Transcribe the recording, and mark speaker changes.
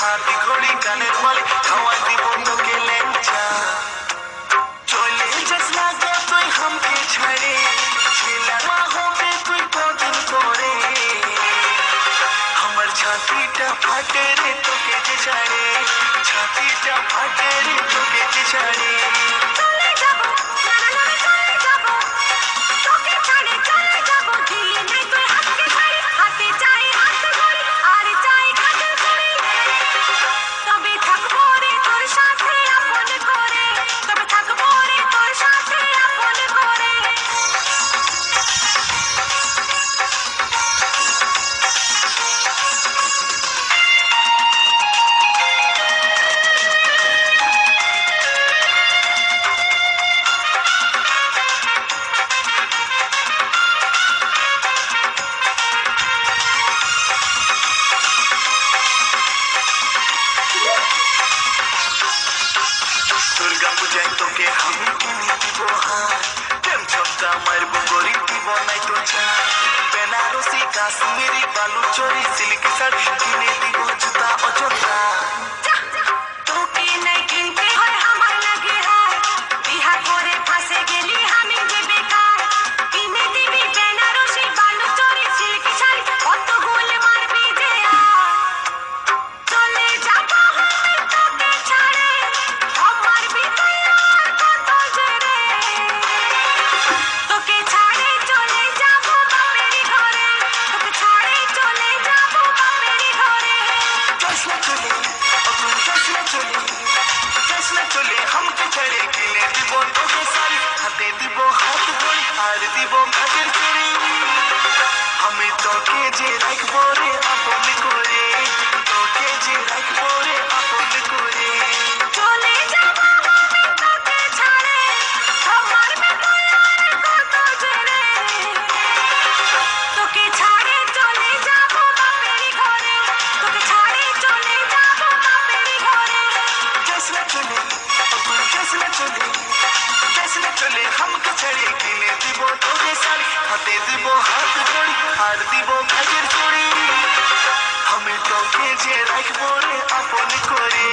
Speaker 1: হাতি ঘড়ি কানের মালিক খাওয়াই দিব তোকে লেঞ্চা চলে যাস না গো তুই হামকে ছাড়ে ছেলা মা হবে তুই কদিন পরে আমার ছাতিটা ফাটে রে তোকে যে ছাড়ে ছাতিটা ফাটে রে তোকে যে ছাড়ে দুর্গা পূজায় তোকে আমি কিনে দিব হার প্রেম ছক্কা মারবো গরিব দিব নাই তো চা বেনারসি কাশ্মীরি বালুচরি সিল্ক শাড়ি কিনে দিব জুতা অযোধ্যা তোকে নাই কিনতে হয় আমার লাগে হার বিহা করে ফাঁসে গেলি আমি যে বেকার কিনে দিবি বেনারসি বালুচরি সিল্ক শাড়ি কত গোল মারবি যে চলে যাবো আমি তোকে ছাড়ে আমার ভিতরে আর কত জেরে তোকে ছাড়ে চলে যাবো বাপের ঘরে তোকে ছাড়ে চলে যাবো বাপের ঘরে চশমা চলে অতুল চশমা চলে চশমা চলে हमके छड़े किने দিব তোকে শাড়ি হাতে দিব হাত ঘড়ি আর দিব কাজের চুড়ি আমি তোকে যে রাখবো রে আপন করে তোকে যে রাখবো রে আপন করে চলে যাবো আমি তোকে ছাড়ে আমার ভিতরে আর কত জেরে তোকে ছাড়ে চলে যাবো বাপের ঘরে তোকে ছাড়ে চলে যাবো বাপের ঘরে চশমা চলে অতুল চশমা চলে চশমা চলে हमके छड़े কিনে দিব তোকে শাড়ি হাতে দিব হাত ঘড়ি আর দিব কাজের চুড়ি আমি তোকে যে রাখবো রে আপন করে